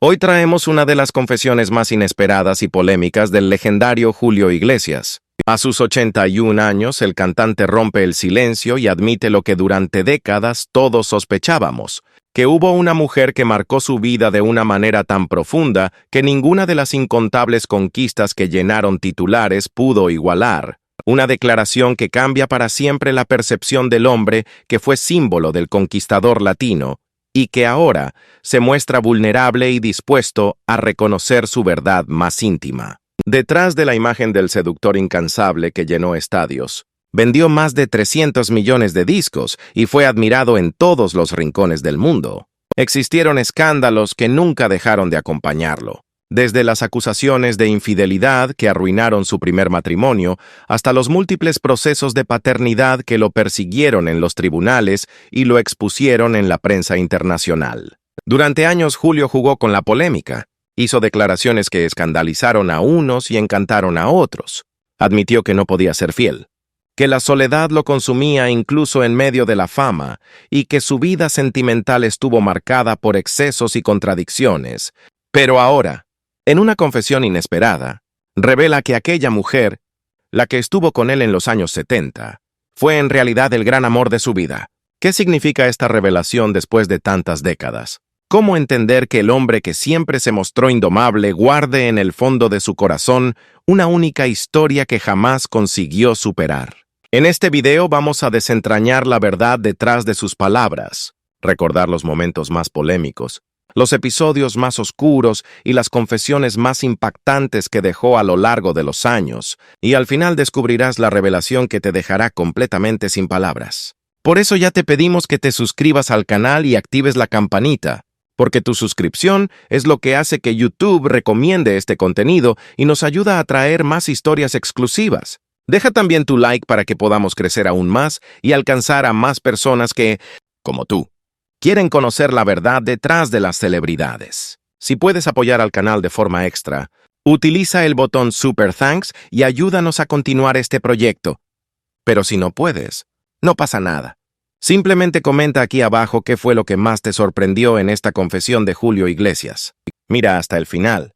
Hoy traemos una de las confesiones más inesperadas y polémicas del legendario Julio Iglesias. A sus 81 años, el cantante rompe el silencio y admite lo que durante décadas todos sospechábamos, que hubo una mujer que marcó su vida de una manera tan profunda que ninguna de las incontables conquistas que llenaron titulares pudo igualar. Una declaración que cambia para siempre la percepción del hombre que fue símbolo del conquistador latino, y que ahora se muestra vulnerable y dispuesto a reconocer su verdad más íntima. Detrás de la imagen del seductor incansable que llenó estadios, vendió más de 300 millones de discos y fue admirado en todos los rincones del mundo. Existieron escándalos que nunca dejaron de acompañarlo, desde las acusaciones de infidelidad que arruinaron su primer matrimonio hasta los múltiples procesos de paternidad que lo persiguieron en los tribunales y lo expusieron en la prensa internacional. Durante años Julio jugó con la polémica. Hizo declaraciones que escandalizaron a unos y encantaron a otros. Admitió que no podía ser fiel, que la soledad lo consumía incluso en medio de la fama y que su vida sentimental estuvo marcada por excesos y contradicciones. Pero ahora, en una confesión inesperada, revela que aquella mujer, la que estuvo con él en los años 70, fue en realidad el gran amor de su vida. ¿Qué significa esta revelación después de tantas décadas? ¿Cómo entender que el hombre que siempre se mostró indomable guarde en el fondo de su corazón una única historia que jamás consiguió superar? En este video vamos a desentrañar la verdad detrás de sus palabras, recordar los momentos más polémicos, los episodios más oscuros y las confesiones más impactantes que dejó a lo largo de los años, y al final descubrirás la revelación que te dejará completamente sin palabras. Por eso ya te pedimos que te suscribas al canal y actives la campanita, porque tu suscripción es lo que hace que YouTube recomiende este contenido y nos ayuda a traer más historias exclusivas. Deja también tu like para que podamos crecer aún más y alcanzar a más personas que, como tú, quieren conocer la verdad detrás de las celebridades. Si puedes apoyar al canal de forma extra, utiliza el botón Super Thanks y ayúdanos a continuar este proyecto. Pero si no puedes, no pasa nada. Simplemente comenta aquí abajo qué fue lo que más te sorprendió en esta confesión de Julio Iglesias. Mira hasta el final,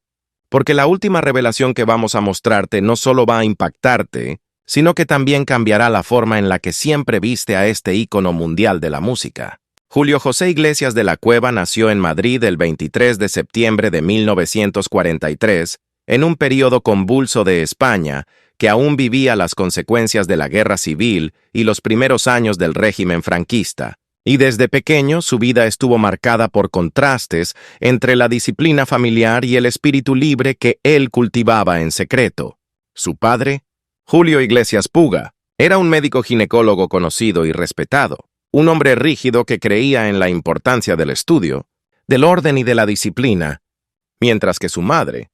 porque la última revelación que vamos a mostrarte no solo va a impactarte, sino que también cambiará la forma en la que siempre viste a este ícono mundial de la música. Julio José Iglesias de la Cueva nació en Madrid el 23 de septiembre de 1943, en un período convulso de España, que aún vivía las consecuencias de la guerra civil y los primeros años del régimen franquista, y desde pequeño su vida estuvo marcada por contrastes entre la disciplina familiar y el espíritu libre que él cultivaba en secreto. Su padre, Julio Iglesias Puga, era un médico ginecólogo conocido y respetado, un hombre rígido que creía en la importancia del estudio, del orden y de la disciplina, mientras que su madre,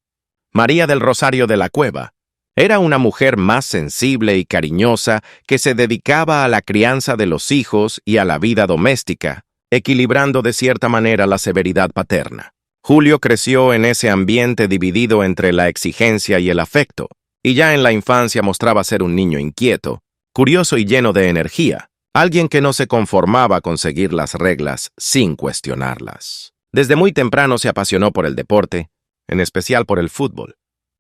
María del Rosario de la Cueva, era una mujer más sensible y cariñosa que se dedicaba a la crianza de los hijos y a la vida doméstica, equilibrando de cierta manera la severidad paterna. Julio creció en ese ambiente dividido entre la exigencia y el afecto, y ya en la infancia mostraba ser un niño inquieto, curioso y lleno de energía, alguien que no se conformaba con seguir las reglas sin cuestionarlas. Desde muy temprano se apasionó por el deporte, en especial por el fútbol,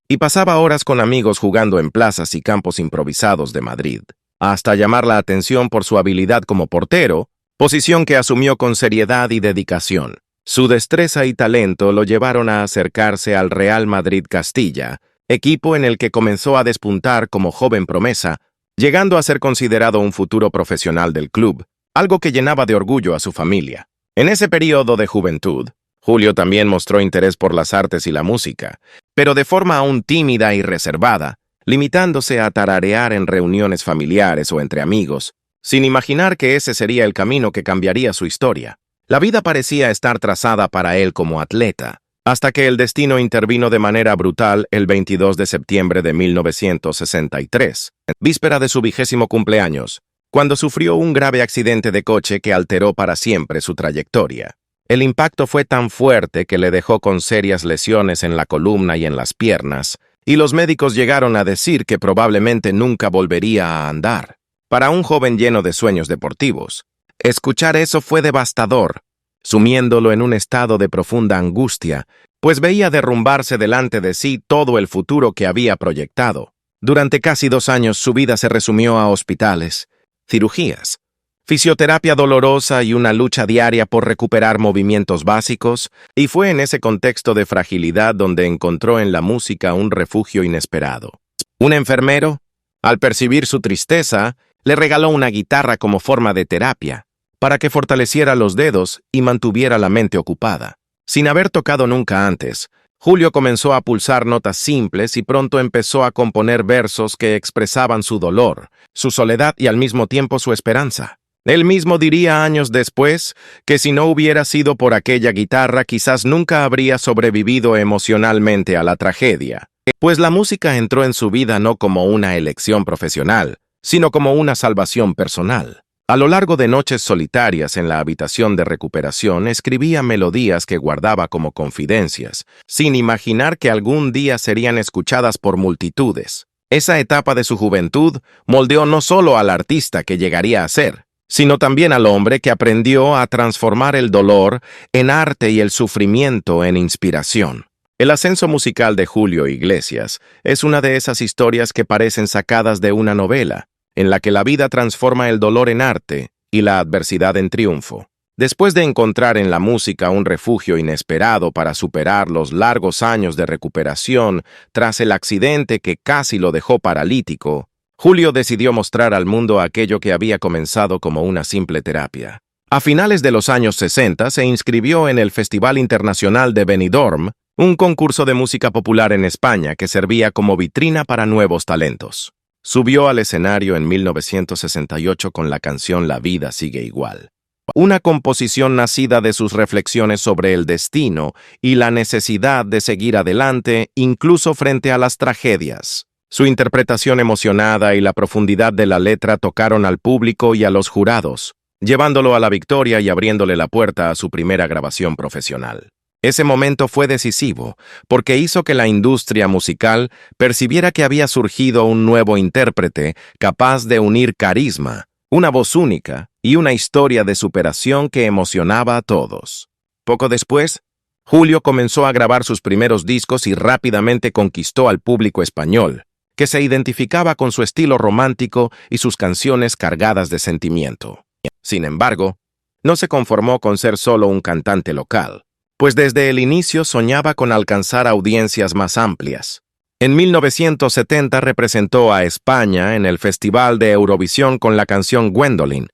y pasaba horas con amigos jugando en plazas y campos improvisados de Madrid, hasta llamar la atención por su habilidad como portero, posición que asumió con seriedad y dedicación. Su destreza y talento lo llevaron a acercarse al Real Madrid Castilla, equipo en el que comenzó a despuntar como joven promesa, llegando a ser considerado un futuro profesional del club, algo que llenaba de orgullo a su familia. En ese periodo de juventud, Julio también mostró interés por las artes y la música, pero de forma aún tímida y reservada, limitándose a tararear en reuniones familiares o entre amigos, sin imaginar que ese sería el camino que cambiaría su historia. La vida parecía estar trazada para él como atleta, hasta que el destino intervino de manera brutal el 22 de septiembre de 1963, víspera de su 20º cumpleaños, cuando sufrió un grave accidente de coche que alteró para siempre su trayectoria. El impacto fue tan fuerte que le dejó con serias lesiones en la columna y en las piernas, y los médicos llegaron a decir que probablemente nunca volvería a andar. Para un joven lleno de sueños deportivos, escuchar eso fue devastador, sumiéndolo en un estado de profunda angustia pues veía derrumbarse delante de sí todo el futuro que había proyectado. Durante casi 2 años su vida se resumió a hospitales, cirugías, fisioterapia dolorosa y una lucha diaria por recuperar movimientos básicos, y fue en ese contexto de fragilidad donde encontró en la música un refugio inesperado. Un enfermero, al percibir su tristeza, le regaló una guitarra como forma de terapia, para que fortaleciera los dedos y mantuviera la mente ocupada. Sin haber tocado nunca antes, Julio comenzó a pulsar notas simples y pronto empezó a componer versos que expresaban su dolor, su soledad y al mismo tiempo su esperanza. Él mismo diría años después que si no hubiera sido por aquella guitarra quizás nunca habría sobrevivido emocionalmente a la tragedia, pues la música entró en su vida no como una elección profesional, sino como una salvación personal. A lo largo de noches solitarias en la habitación de recuperación escribía melodías que guardaba como confidencias, sin imaginar que algún día serían escuchadas por multitudes. Esa etapa de su juventud moldeó no solo al artista que llegaría a ser, sino también al hombre que aprendió a transformar el dolor en arte y el sufrimiento en inspiración. El ascenso musical de Julio Iglesias es una de esas historias que parecen sacadas de una novela, en la que la vida transforma el dolor en arte y la adversidad en triunfo. Después de encontrar en la música un refugio inesperado para superar los largos años de recuperación tras el accidente que casi lo dejó paralítico, Julio decidió mostrar al mundo aquello que había comenzado como una simple terapia. A finales de los años 60 se inscribió en el Festival Internacional de Benidorm, un concurso de música popular en España que servía como vitrina para nuevos talentos. Subió al escenario en 1968 con la canción La vida sigue igual, una composición nacida de sus reflexiones sobre el destino y la necesidad de seguir adelante incluso frente a las tragedias. Su interpretación emocionada y la profundidad de la letra tocaron al público y a los jurados, llevándolo a la victoria y abriéndole la puerta a su primera grabación profesional. Ese momento fue decisivo, porque hizo que la industria musical percibiera que había surgido un nuevo intérprete capaz de unir carisma, una voz única y una historia de superación que emocionaba a todos. Poco después, Julio comenzó a grabar sus primeros discos y rápidamente conquistó al público español, que se identificaba con su estilo romántico y sus canciones cargadas de sentimiento. Sin embargo, no se conformó con ser solo un cantante local, pues desde el inicio soñaba con alcanzar audiencias más amplias. En 1970 representó a España en el Festival de Eurovisión con la canción Gwendolyn,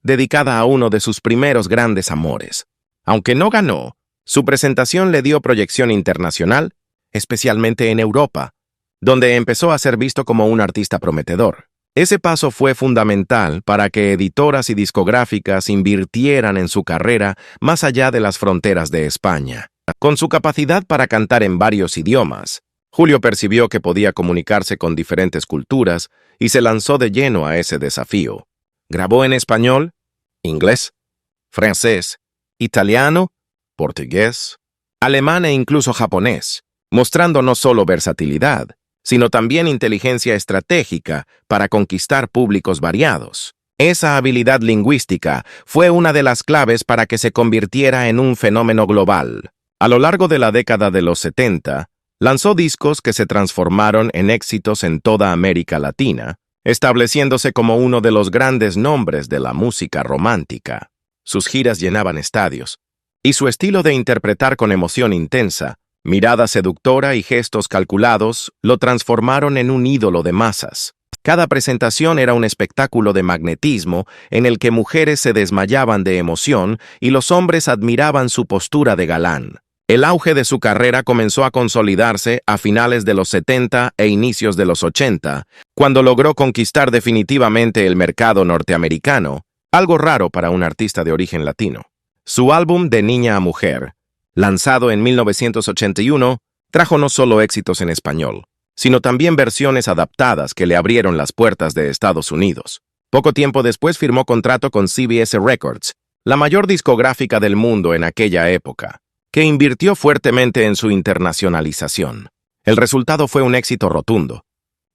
dedicada a uno de sus primeros grandes amores. Aunque no ganó, su presentación le dio proyección internacional, especialmente en Europa, donde empezó a ser visto como un artista prometedor. Ese paso fue fundamental para que editoras y discográficas invirtieran en su carrera más allá de las fronteras de España. Con su capacidad para cantar en varios idiomas, Julio percibió que podía comunicarse con diferentes culturas y se lanzó de lleno a ese desafío. Grabó en español, inglés, francés, italiano, portugués, alemán e incluso japonés, mostrando no solo versatilidad, sino también inteligencia estratégica para conquistar públicos variados. Esa habilidad lingüística fue una de las claves para que se convirtiera en un fenómeno global. A lo largo de la década de los 70, lanzó discos que se transformaron en éxitos en toda América Latina, estableciéndose como uno de los grandes nombres de la música romántica. Sus giras llenaban estadios, y su estilo de interpretar con emoción intensa, mirada seductora y gestos calculados lo transformaron en un ídolo de masas. Cada presentación era un espectáculo de magnetismo en el que mujeres se desmayaban de emoción y los hombres admiraban su postura de galán. El auge de su carrera comenzó a consolidarse a finales de los 70 e inicios de los 80, cuando logró conquistar definitivamente el mercado norteamericano, algo raro para un artista de origen latino. Su álbum De Niña a Mujer, lanzado en 1981, trajo no solo éxitos en español, sino también versiones adaptadas que le abrieron las puertas de Estados Unidos. Poco tiempo después firmó contrato con CBS Records, la mayor discográfica del mundo en aquella época, que invirtió fuertemente en su internacionalización. El resultado fue un éxito rotundo,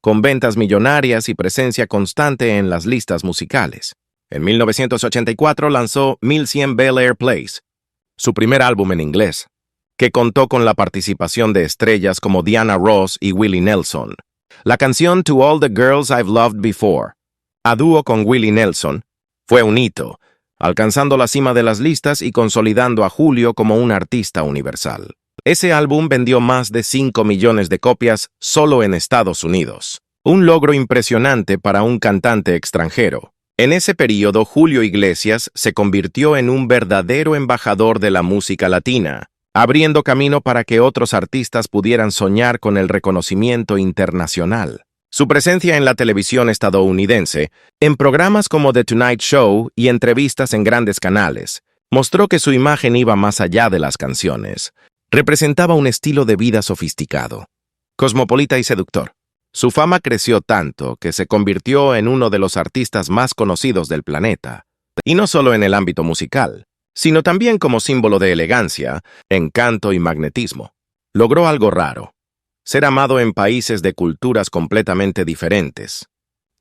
con ventas millonarias y presencia constante en las listas musicales. En 1984 lanzó 1100 Bel Air Place, su primer álbum en inglés, que contó con la participación de estrellas como Diana Ross y Willie Nelson. La canción To All the Girls I've Loved Before, a dúo con Willie Nelson, fue un hito, alcanzando la cima de las listas y consolidando a Julio como un artista universal. Ese álbum vendió más de 5 millones de copias solo en Estados Unidos, un logro impresionante para un cantante extranjero. En ese período, Julio Iglesias se convirtió en un verdadero embajador de la música latina, abriendo camino para que otros artistas pudieran soñar con el reconocimiento internacional. Su presencia en la televisión estadounidense, en programas como The Tonight Show y entrevistas en grandes canales, mostró que su imagen iba más allá de las canciones. Representaba un estilo de vida sofisticado, cosmopolita y seductor. Su fama creció tanto que se convirtió en uno de los artistas más conocidos del planeta, y no solo en el ámbito musical, sino también como símbolo de elegancia, encanto y magnetismo. Logró algo raro: ser amado en países de culturas completamente diferentes,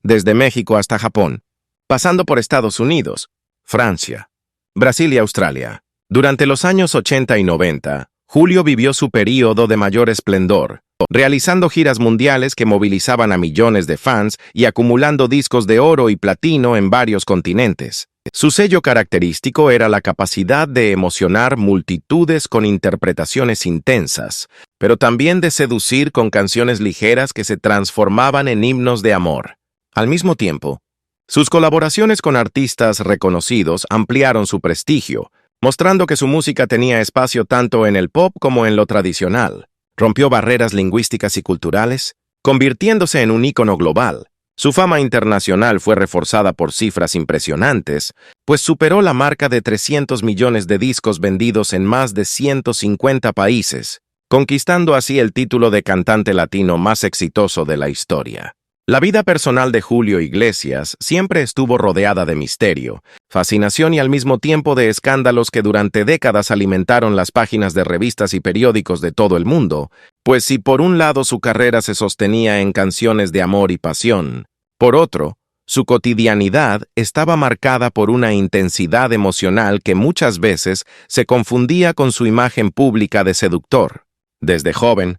desde México hasta Japón, pasando por Estados Unidos, Francia, Brasil y Australia. Durante los años 80 y 90, Julio vivió su período de mayor esplendor, realizando giras mundiales que movilizaban a millones de fans y acumulando discos de oro y platino en varios continentes. Su sello característico era la capacidad de emocionar multitudes con interpretaciones intensas, pero también de seducir con canciones ligeras que se transformaban en himnos de amor. Al mismo tiempo, sus colaboraciones con artistas reconocidos ampliaron su prestigio, mostrando que su música tenía espacio tanto en el pop como en lo tradicional. Rompió barreras lingüísticas y culturales, convirtiéndose en un ícono global. Su fama internacional fue reforzada por cifras impresionantes, pues superó la marca de 300 millones de discos vendidos en más de 150 países, conquistando así el título de cantante latino más exitoso de la historia. La vida personal de Julio Iglesias siempre estuvo rodeada de misterio, fascinación y al mismo tiempo de escándalos que durante décadas alimentaron las páginas de revistas y periódicos de todo el mundo, pues si por un lado su carrera se sostenía en canciones de amor y pasión, por otro, su cotidianidad estaba marcada por una intensidad emocional que muchas veces se confundía con su imagen pública de seductor. Desde joven,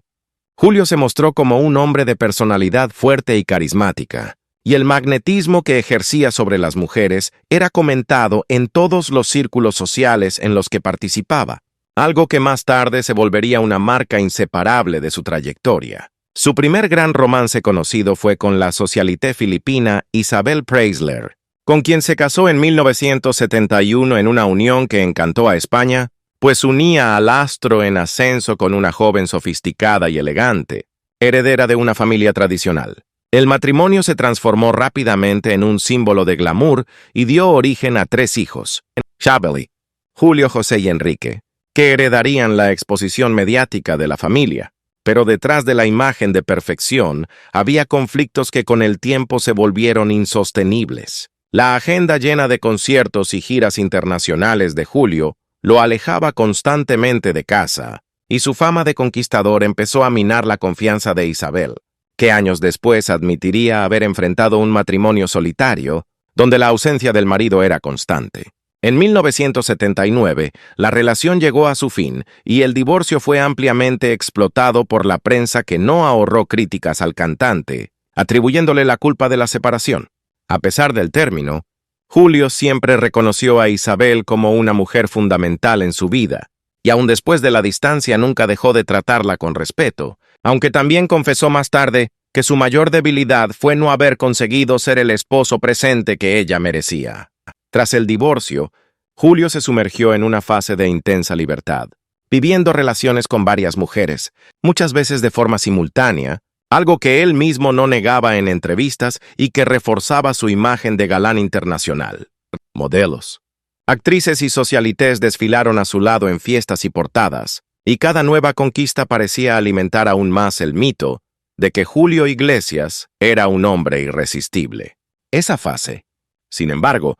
Julio se mostró como un hombre de personalidad fuerte y carismática, y el magnetismo que ejercía sobre las mujeres era comentado en todos los círculos sociales en los que participaba, algo que más tarde se volvería una marca inseparable de su trayectoria. Su primer gran romance conocido fue con la socialité filipina Isabel Preisler, con quien se casó en 1971 en una unión que encantó a España, pues unía al astro en ascenso con una joven sofisticada y elegante, heredera de una familia tradicional. El matrimonio se transformó rápidamente en un símbolo de glamour y dio origen a 3 hijos, Chabeli, Julio, José y Enrique, que heredarían la exposición mediática de la familia. Pero detrás de la imagen de perfección había conflictos que con el tiempo se volvieron insostenibles. La agenda llena de conciertos y giras internacionales de Julio lo alejaba constantemente de casa, y su fama de conquistador empezó a minar la confianza de Isabel, que años después admitiría haber enfrentado un matrimonio solitario, donde la ausencia del marido era constante. En 1979, la relación llegó a su fin y el divorcio fue ampliamente explotado por la prensa, que no ahorró críticas al cantante, atribuyéndole la culpa de la separación. A pesar del término, Julio siempre reconoció a Isabel como una mujer fundamental en su vida, y aun después de la distancia nunca dejó de tratarla con respeto, aunque también confesó más tarde que su mayor debilidad fue no haber conseguido ser el esposo presente que ella merecía. Tras el divorcio, Julio se sumergió en una fase de intensa libertad, viviendo relaciones con varias mujeres, muchas veces de forma simultánea, algo que él mismo no negaba en entrevistas y que reforzaba su imagen de galán internacional. Modelos, actrices y socialites desfilaron a su lado en fiestas y portadas, y cada nueva conquista parecía alimentar aún más el mito de que Julio Iglesias era un hombre irresistible. Esa fase, sin embargo,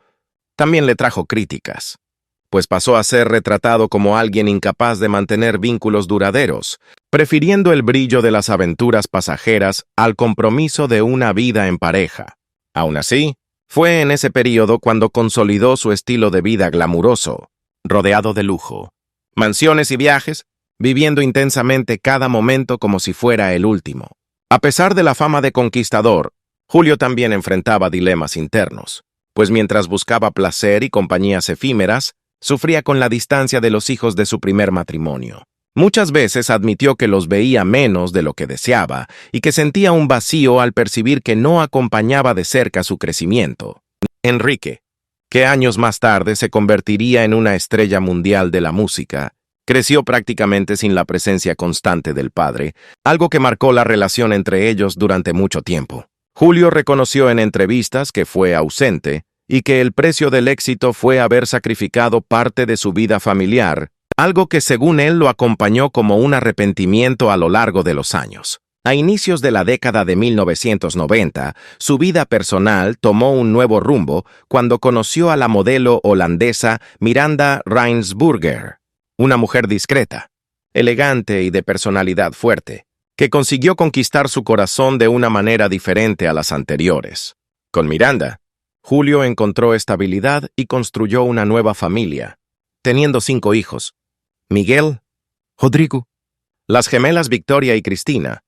también le trajo críticas, pues pasó a ser retratado como alguien incapaz de mantener vínculos duraderos, prefiriendo el brillo de las aventuras pasajeras al compromiso de una vida en pareja. Aún así, fue en ese período cuando consolidó su estilo de vida glamuroso, rodeado de lujo, mansiones y viajes, viviendo intensamente cada momento como si fuera el último. A pesar de la fama de conquistador, Julio también enfrentaba dilemas internos, pues mientras buscaba placer y compañías efímeras, sufría con la distancia de los hijos de su primer matrimonio. Muchas veces admitió que los veía menos de lo que deseaba y que sentía un vacío al percibir que no acompañaba de cerca su crecimiento. Enrique, que años más tarde se convertiría en una estrella mundial de la música, creció prácticamente sin la presencia constante del padre, algo que marcó la relación entre ellos durante mucho tiempo. Julio reconoció en entrevistas que fue ausente y que el precio del éxito fue haber sacrificado parte de su vida familiar, algo que según él lo acompañó como un arrepentimiento a lo largo de los años. A inicios de la década de 1990, su vida personal tomó un nuevo rumbo cuando conoció a la modelo holandesa Miranda Rijnsburger, una mujer discreta, elegante y de personalidad fuerte, que consiguió conquistar su corazón de una manera diferente a las anteriores. Con Miranda, Julio encontró estabilidad y construyó una nueva familia, teniendo 5 hijos: Miguel, Rodrigo, las gemelas Victoria y Cristina,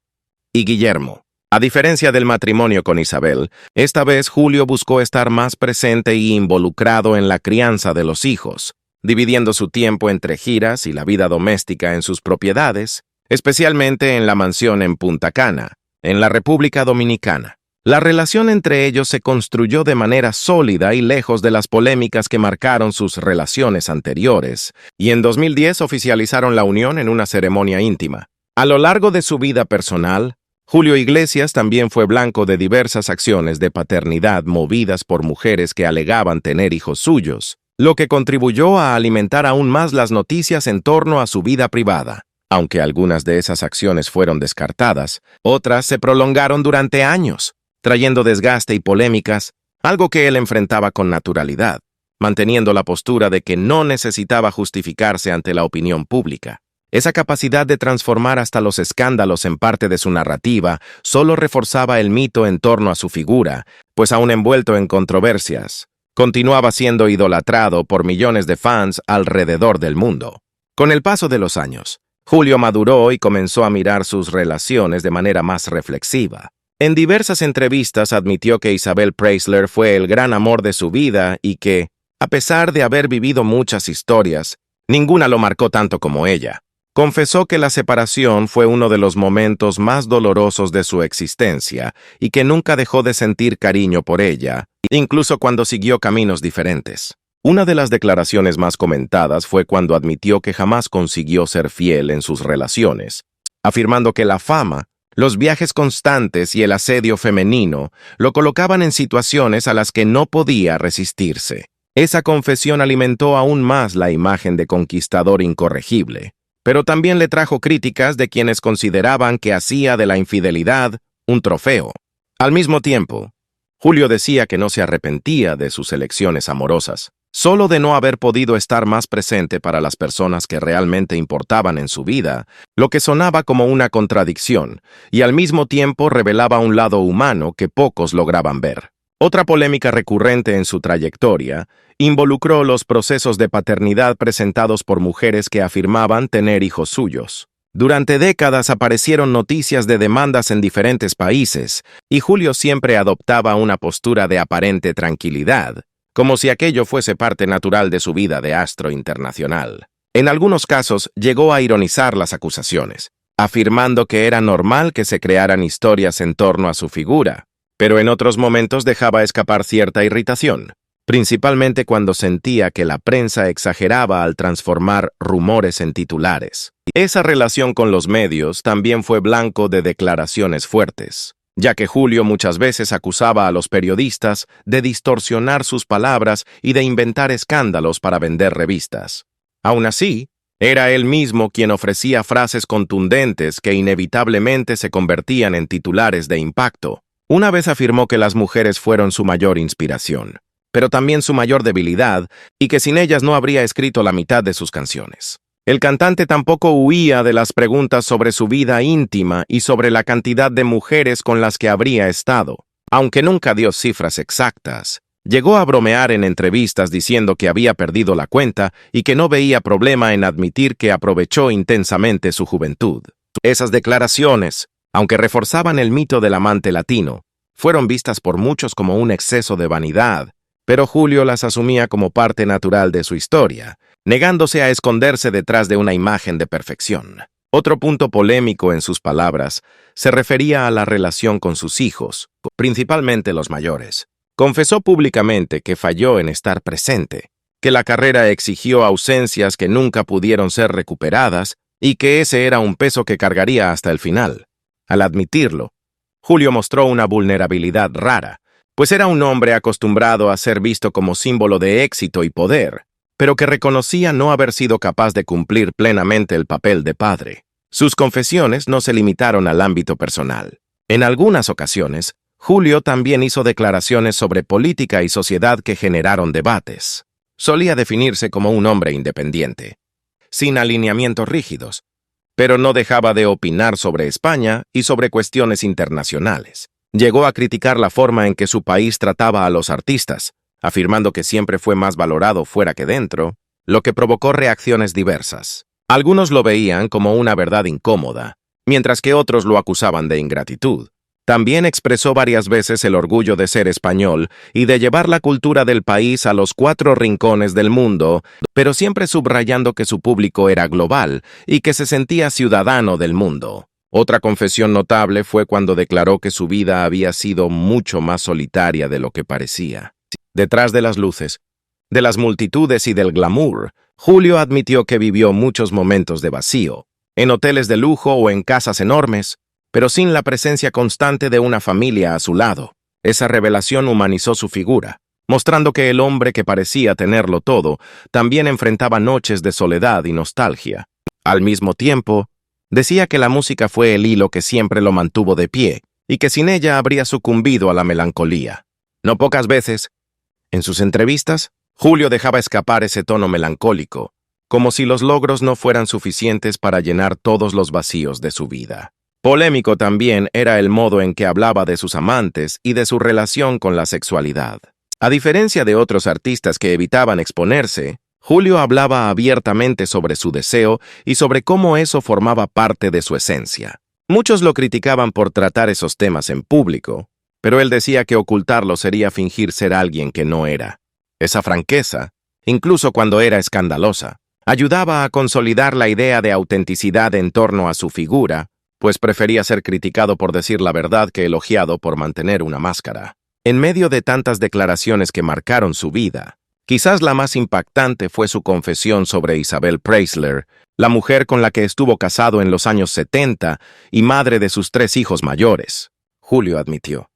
y Guillermo. A diferencia del matrimonio con Isabel, esta vez Julio buscó estar más presente y involucrado en la crianza de los hijos, dividiendo su tiempo entre giras y la vida doméstica en sus propiedades, especialmente en la mansión en Punta Cana, en la República Dominicana. La relación entre ellos se construyó de manera sólida y lejos de las polémicas que marcaron sus relaciones anteriores, y en 2010 oficializaron la unión en una ceremonia íntima. A lo largo de su vida personal, Julio Iglesias también fue blanco de diversas acciones de paternidad movidas por mujeres que alegaban tener hijos suyos, lo que contribuyó a alimentar aún más las noticias en torno a su vida privada. Aunque algunas de esas acciones fueron descartadas, otras se prolongaron durante años, trayendo desgaste y polémicas, algo que él enfrentaba con naturalidad, manteniendo la postura de que no necesitaba justificarse ante la opinión pública. Esa capacidad de transformar hasta los escándalos en parte de su narrativa solo reforzaba el mito en torno a su figura, pues aún envuelto en controversias, continuaba siendo idolatrado por millones de fans alrededor del mundo. Con el paso de los años, Julio maduró y comenzó a mirar sus relaciones de manera más reflexiva. En diversas entrevistas admitió que Isabel Preisler fue el gran amor de su vida y que, a pesar de haber vivido muchas historias, ninguna lo marcó tanto como ella. Confesó que la separación fue uno de los momentos más dolorosos de su existencia y que nunca dejó de sentir cariño por ella, incluso cuando siguió caminos diferentes. Una de las declaraciones más comentadas fue cuando admitió que jamás consiguió ser fiel en sus relaciones, afirmando que la fama, los viajes constantes y el asedio femenino lo colocaban en situaciones a las que no podía resistirse. Esa confesión alimentó aún más la imagen de conquistador incorregible, pero también le trajo críticas de quienes consideraban que hacía de la infidelidad un trofeo. Al mismo tiempo, Julio decía que no se arrepentía de sus elecciones amorosas, solo de no haber podido estar más presente para las personas que realmente importaban en su vida, lo que sonaba como una contradicción, y al mismo tiempo revelaba un lado humano que pocos lograban ver. Otra polémica recurrente en su trayectoria involucró los procesos de paternidad presentados por mujeres que afirmaban tener hijos suyos. Durante décadas aparecieron noticias de demandas en diferentes países, y Julio siempre adoptaba una postura de aparente tranquilidad, como si aquello fuese parte natural de su vida de astro internacional. En algunos casos llegó a ironizar las acusaciones, afirmando que era normal que se crearan historias en torno a su figura, pero en otros momentos dejaba escapar cierta irritación, principalmente cuando sentía que la prensa exageraba al transformar rumores en titulares. Esa relación con los medios también fue blanco de declaraciones fuertes, ya que Julio muchas veces acusaba a los periodistas de distorsionar sus palabras y de inventar escándalos para vender revistas. Aún así, era él mismo quien ofrecía frases contundentes que inevitablemente se convertían en titulares de impacto. Una vez afirmó que las mujeres fueron su mayor inspiración, pero también su mayor debilidad, y que sin ellas no habría escrito la mitad de sus canciones. El cantante tampoco huía de las preguntas sobre su vida íntima y sobre la cantidad de mujeres con las que habría estado. Aunque nunca dio cifras exactas, Llegó a bromear en entrevistas diciendo que había perdido la cuenta y que no veía problema en admitir que aprovechó intensamente su juventud. Esas declaraciones, aunque reforzaban el mito del amante latino, fueron vistas por muchos como un exceso de vanidad, pero Julio las asumía como parte natural de su historia, negándose a esconderse detrás de una imagen de perfección. Otro punto polémico en sus palabras se refería a la relación con sus hijos, principalmente los mayores. Confesó públicamente que falló en estar presente, que la carrera exigió ausencias que nunca pudieron ser recuperadas y que ese era un peso que cargaría hasta el final. Al admitirlo, Julio mostró una vulnerabilidad rara, pues era un hombre acostumbrado a ser visto como símbolo de éxito y poder, pero que reconocía no haber sido capaz de cumplir plenamente el papel de padre. Sus confesiones no se limitaron al ámbito personal. En algunas ocasiones, Julio también hizo declaraciones sobre política y sociedad que generaron debates. Solía definirse como un hombre independiente, sin alineamientos rígidos, pero no dejaba de opinar sobre España y sobre cuestiones internacionales. Llegó a criticar la forma en que su país trataba a los artistas, afirmando que siempre fue más valorado fuera que dentro, lo que provocó reacciones diversas. Algunos lo veían como una verdad incómoda, mientras que otros lo acusaban de ingratitud. También expresó varias veces el orgullo de ser español y de llevar la cultura del país a los 4 rincones del mundo, pero siempre subrayando que su público era global y que se sentía ciudadano del mundo. Otra confesión notable fue cuando declaró que su vida había sido mucho más solitaria de lo que parecía. Detrás de las luces, de las multitudes y del glamour, Julio admitió que vivió muchos momentos de vacío, en hoteles de lujo o en casas enormes, pero sin la presencia constante de una familia a su lado. Esa revelación humanizó su figura, mostrando que el hombre que parecía tenerlo todo también enfrentaba noches de soledad y nostalgia. Al mismo tiempo, decía que la música fue el hilo que siempre lo mantuvo de pie y que sin ella habría sucumbido a la melancolía. No pocas veces, en sus entrevistas, Julio dejaba escapar ese tono melancólico, como si los logros no fueran suficientes para llenar todos los vacíos de su vida. Polémico también era el modo en que hablaba de sus amantes y de su relación con la sexualidad. A diferencia de otros artistas que evitaban exponerse, Julio hablaba abiertamente sobre su deseo y sobre cómo eso formaba parte de su esencia. Muchos lo criticaban por tratar esos temas en público, pero él decía que ocultarlo sería fingir ser alguien que no era. Esa franqueza, incluso cuando era escandalosa, ayudaba a consolidar la idea de autenticidad en torno a su figura, pues prefería ser criticado por decir la verdad que elogiado por mantener una máscara. En medio de tantas declaraciones que marcaron su vida, quizás la más impactante fue su confesión sobre Isabel Preisler, la mujer con la que estuvo casado en los años 70 y madre de sus 3 hijos mayores. Julio admitió,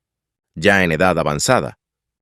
ya en edad avanzada,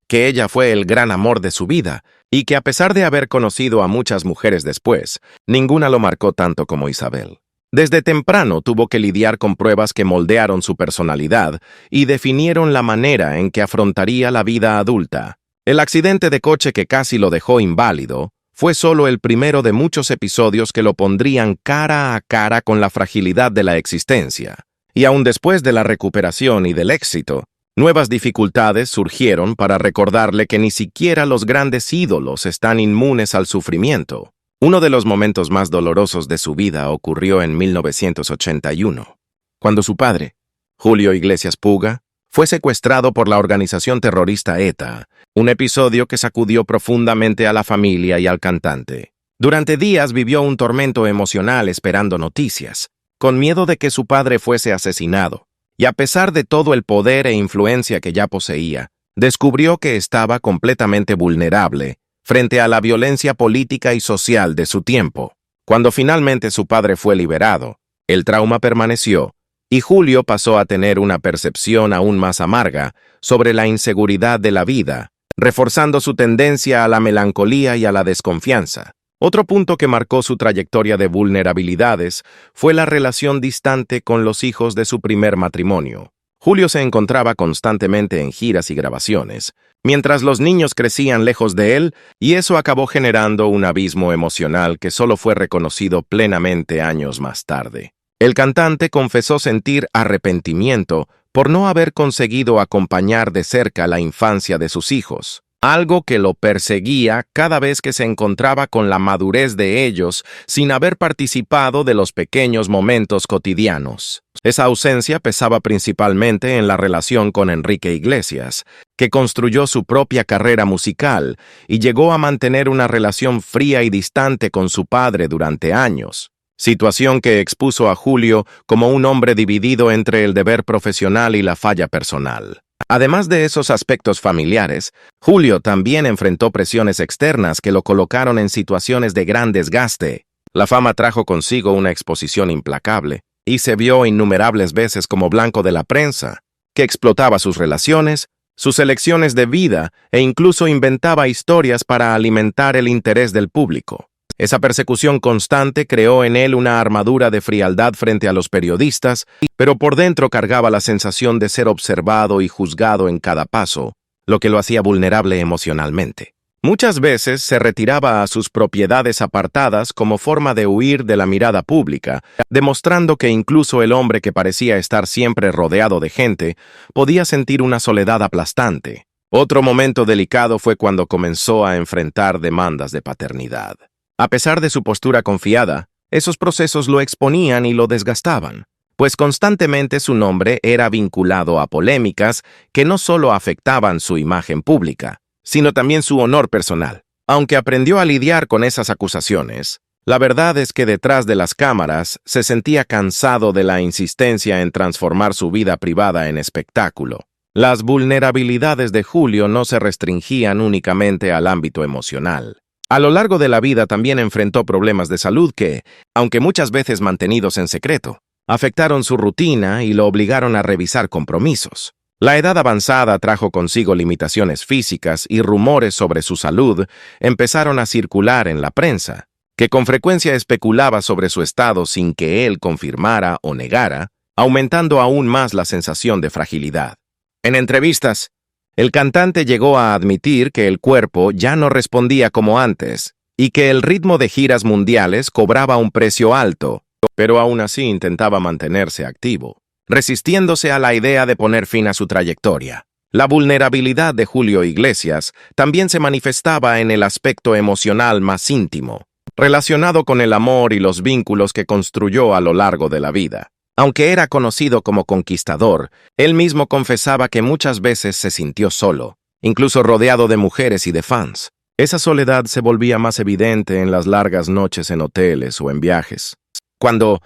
que ella fue el gran amor de su vida y que a pesar de haber conocido a muchas mujeres después, ninguna lo marcó tanto como Isabel. Desde temprano tuvo que lidiar con pruebas que moldearon su personalidad y definieron la manera en que afrontaría la vida adulta. El accidente de coche que casi lo dejó inválido fue solo el primero de muchos episodios que lo pondrían cara a cara con la fragilidad de la existencia. Y aún después de la recuperación y del éxito, nuevas dificultades surgieron para recordarle que ni siquiera los grandes ídolos están inmunes al sufrimiento. Uno de los momentos más dolorosos de su vida ocurrió en 1981, cuando su padre, Julio Iglesias Puga, fue secuestrado por la organización terrorista ETA, un episodio que sacudió profundamente a la familia y al cantante. Durante días vivió un tormento emocional esperando noticias, con miedo de que su padre fuese asesinado, y a pesar de todo el poder e influencia que ya poseía, descubrió que estaba completamente vulnerable frente a la violencia política y social de su tiempo. Cuando finalmente su padre fue liberado, el trauma permaneció, y Julio pasó a tener una percepción aún más amarga sobre la inseguridad de la vida, reforzando su tendencia a la melancolía y a la desconfianza. Otro punto que marcó su trayectoria de vulnerabilidades fue la relación distante con los hijos de su primer matrimonio. Julio se encontraba constantemente en giras y grabaciones, mientras los niños crecían lejos de él, y eso acabó generando un abismo emocional que solo fue reconocido plenamente años más tarde. El cantante confesó sentir arrepentimiento por no haber conseguido acompañar de cerca la infancia de sus hijos. algo que lo perseguía cada vez que se encontraba con la madurez de ellos sin haber participado de los pequeños momentos cotidianos. Esa ausencia pesaba principalmente en la relación con Enrique Iglesias, que construyó su propia carrera musical y llegó a mantener una relación fría y distante con su padre durante años, situación que expuso a Julio como un hombre dividido entre el deber profesional y la falla personal. Además de esos aspectos familiares, Julio también enfrentó presiones externas que lo colocaron en situaciones de gran desgaste. La fama trajo consigo una exposición implacable, y se vio innumerables veces como blanco de la prensa, que explotaba sus relaciones, sus elecciones de vida e incluso inventaba historias para alimentar el interés del público. Esa persecución constante creó en él una armadura de frialdad frente a los periodistas, pero por dentro cargaba la sensación de ser observado y juzgado en cada paso, lo que lo hacía vulnerable emocionalmente. Muchas veces se retiraba a sus propiedades apartadas como forma de huir de la mirada pública, demostrando que incluso el hombre que parecía estar siempre rodeado de gente podía sentir una soledad aplastante. Otro momento delicado fue cuando comenzó a enfrentar demandas de paternidad. A pesar de su postura confiada, esos procesos lo exponían y lo desgastaban, pues constantemente su nombre era vinculado a polémicas que no solo afectaban su imagen pública, sino también su honor personal. Aunque aprendió a lidiar con esas acusaciones, la verdad es que detrás de las cámaras se sentía cansado de la insistencia en transformar su vida privada en espectáculo. Las vulnerabilidades de Julio no se restringían únicamente al ámbito emocional. A lo largo de la vida también enfrentó problemas de salud que, aunque muchas veces mantenidos en secreto, afectaron su rutina y lo obligaron a revisar compromisos. La edad avanzada trajo consigo limitaciones físicas y rumores sobre su salud empezaron a circular en la prensa, que con frecuencia especulaba sobre su estado sin que él confirmara o negara, aumentando aún más la sensación de fragilidad. En entrevistas, el cantante llegó a admitir que el cuerpo ya no respondía como antes y que el ritmo de giras mundiales cobraba un precio alto, pero aún así intentaba mantenerse activo, resistiéndose a la idea de poner fin a su trayectoria. La vulnerabilidad de Julio Iglesias también se manifestaba en el aspecto emocional más íntimo, relacionado con el amor y los vínculos que construyó a lo largo de la vida. Aunque era conocido como conquistador, él mismo confesaba que muchas veces se sintió solo, incluso rodeado de mujeres y de fans. Esa soledad se volvía más evidente en las largas noches en hoteles o en viajes, cuando,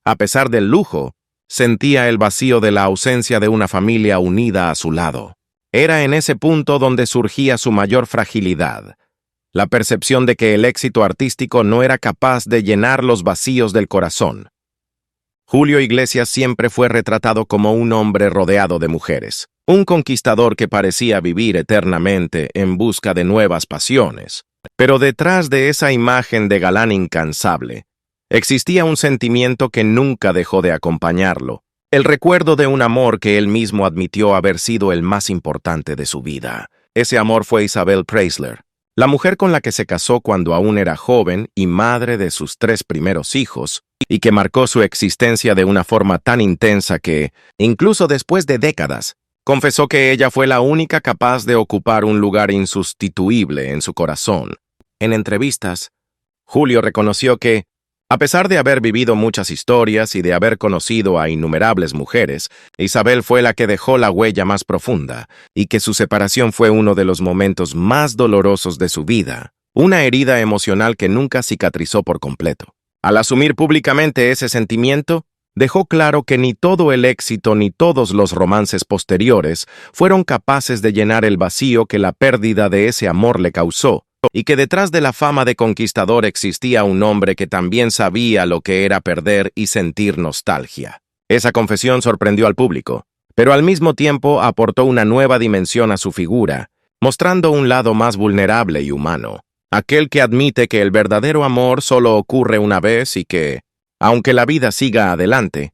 a pesar del lujo, sentía el vacío de la ausencia de una familia unida a su lado. Era en ese punto donde surgía su mayor fragilidad, la percepción de que el éxito artístico no era capaz de llenar los vacíos del corazón. Julio Iglesias siempre fue retratado como un hombre rodeado de mujeres, un conquistador que parecía vivir eternamente en busca de nuevas pasiones. Pero detrás de esa imagen de galán incansable, existía un sentimiento que nunca dejó de acompañarlo, el recuerdo de un amor que él mismo admitió haber sido el más importante de su vida. Ese amor fue Isabel Preisler, la mujer con la que se casó cuando aún era joven y madre de sus 3 primeros hijos, y que marcó su existencia de una forma tan intensa que, incluso después de décadas, confesó que ella fue la única capaz de ocupar un lugar insustituible en su corazón. En entrevistas, Julio reconoció que, a pesar de haber vivido muchas historias y de haber conocido a innumerables mujeres, Isabel fue la que dejó la huella más profunda, y que su separación fue uno de los momentos más dolorosos de su vida, una herida emocional que nunca cicatrizó por completo. Al asumir públicamente ese sentimiento, dejó claro que ni todo el éxito ni todos los romances posteriores fueron capaces de llenar el vacío que la pérdida de ese amor le causó, y que detrás de la fama de conquistador existía un hombre que también sabía lo que era perder y sentir nostalgia. Esa confesión sorprendió al público, pero al mismo tiempo aportó una nueva dimensión a su figura, mostrando un lado más vulnerable y humano. Aquel que admite que el verdadero amor solo ocurre una vez y que, aunque la vida siga adelante,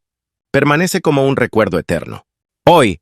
permanece como un recuerdo eterno. Hoy,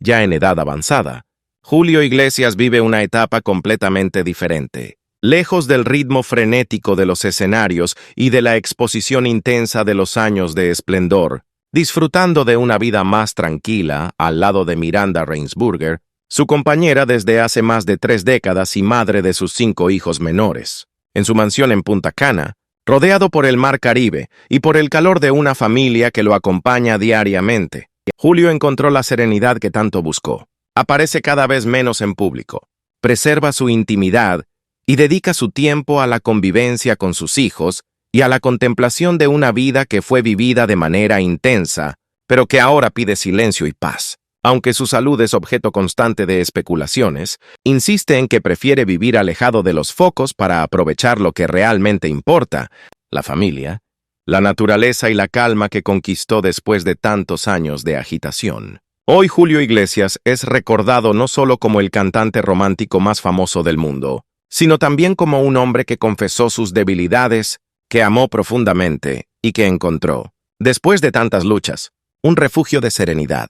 ya en edad avanzada, Julio Iglesias vive una etapa completamente diferente. Lejos del ritmo frenético de los escenarios y de la exposición intensa de los años de esplendor, disfrutando de una vida más tranquila al lado de Miranda Reinsberger, su compañera desde hace más de 3 décadas y madre de sus 5 hijos menores. En su mansión en Punta Cana, rodeado por el mar Caribe y por el calor de una familia que lo acompaña diariamente, Julio encontró la serenidad que tanto buscó. Aparece cada vez menos en público, preserva su intimidad y dedica su tiempo a la convivencia con sus hijos y a la contemplación de una vida que fue vivida de manera intensa, pero que ahora pide silencio y paz. Aunque su salud es objeto constante de especulaciones, insiste en que prefiere vivir alejado de los focos para aprovechar lo que realmente importa: la familia, la naturaleza y la calma que conquistó después de tantos años de agitación. Hoy Julio Iglesias es recordado no solo como el cantante romántico más famoso del mundo, sino también como un hombre que confesó sus debilidades, que amó profundamente y que encontró, después de tantas luchas, un refugio de serenidad.